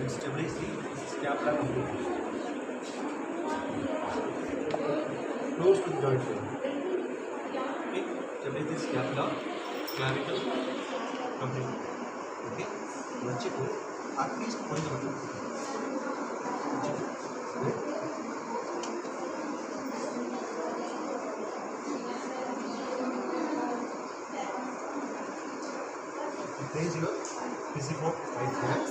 and stabilize the scapula completely. Close to the joint line. Okay, stabilize the scapula, clavicle completely. Okay, வச்சுட்டு at least கொஞ்சம் மட்டும் raise your physical right hand.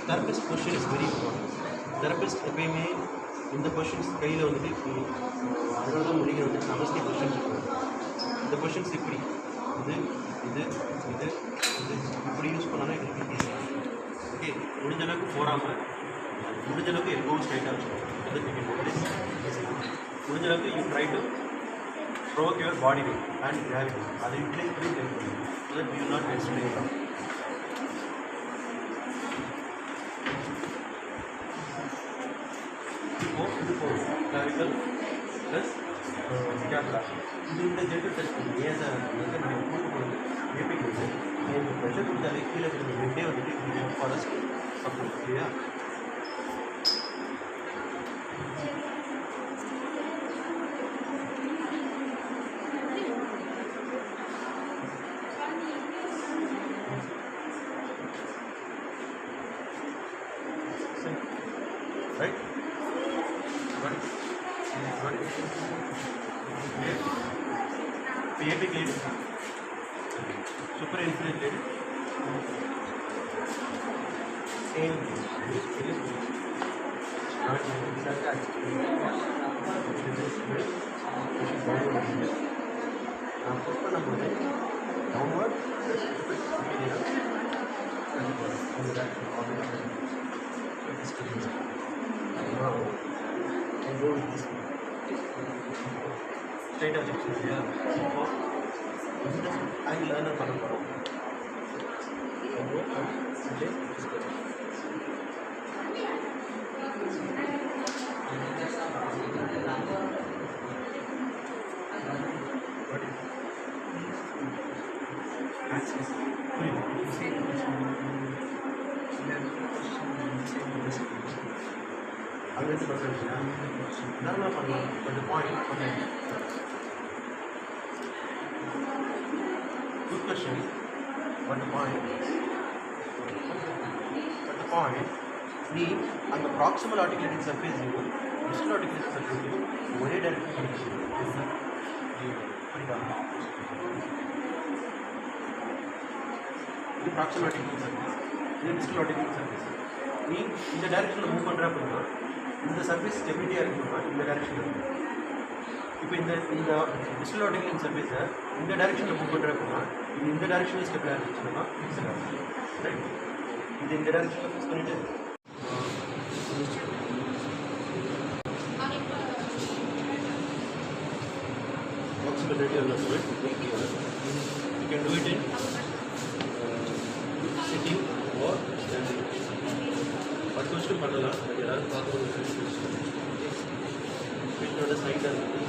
Therapist position is very important. Therapist எப்பயுமே இந்த positions கையில் வந்துட்டு அதனால முடிகிற வந்து நமஸ்தே பொசிஷன்ஸ் இருக்கும். இந்த பொசிஷன்ஸ் இப்படி இது இது இது இது இப்படி யூஸ் பண்ணாலும் எனக்கு ஈஸியாக. ஓகே, முடிஞ்ச அளவுக்கு போடாமல் முடிஞ்ச அளவுக்கு எல்போவும் ஸ்ட்ரைட்டாக வச்சுக்கணும். முடிஞ்ச அளவுக்கு you try to provoke your body weight and gravity. அதை யூட்டிலைஸ் பண்ணி ட்ரை பண்ணுங்க. So that you not get strain. clavicle plus scapula. இது இந்த ஜெட்டு டச் பண்ணி ஏதா வந்து நம்ம கூட்டு போகிறது ஏபிக் வந்து இந்த ப்ரெஷர் கொடுத்தாலே கீழே இருக்கிற ரெண்டே வந்துட்டு ஃபாரஸ்ட் சப்போர்ட் இல்லையா. Right? PAP lead, super infinite lead, same downward and go with this straight up yeah. I learn a panel but the point good question, but the point நீ அந்த ப்ராக்சிமல் ஆர்டிகுலேட்டிங் சர்ஃபேஸையும் டிஸ்டல் ஆர்டிகுலேட்டிங் சர்ஃபேஸையும் ஒரே direction பண்ணிக்கலாம். இது proximal articulating surface, இது distal articulating surface. நீ இந்த டைரக்ஷனில் move பண்ணுற அப்படின்னா இந்த சர்ஃபேஸ் ஸ்டெபிலிட்டியாக இருக்கணும்னா இந்த டைரக்ஷனில் இருக்கும். இப்போ இந்த டிஸ்டல் ஆர்டிகுலேட்டிங் சர்ஃபேஸை இந்த டைரக்ஷனில் மூவ் பண்ணுற அப்படின்னா இது இந்த டைரக்ஷனில் ஸ்டெபிளாக இருந்துச்சுன்னா ஃபிக்ஸட் ஆகும். ரைட், இது இந்த டைரக்ஷனில் ஃபிக்ஸ் பண்ணிவிட்டு flexibility of the foot, you can do it in sitting or standing. But first பண்ணலாம் எல்லாரும் பார்க்கும்போது வீட்டோட சைடாக இருக்குது.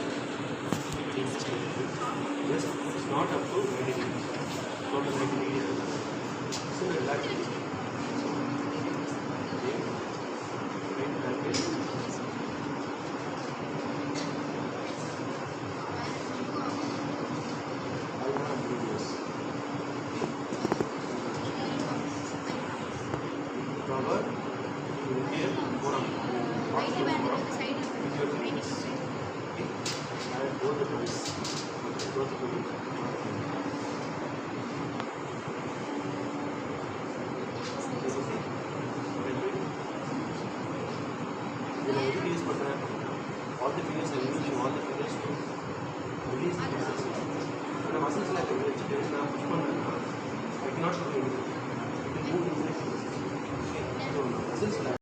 Just it's not up to 90 degrees, not to 90 degrees. So relax. All the fingers are using all the fingers to release the muscles. When the muscles like this, I cannot do anything. It will move inside the muscles. Okay, so muscles like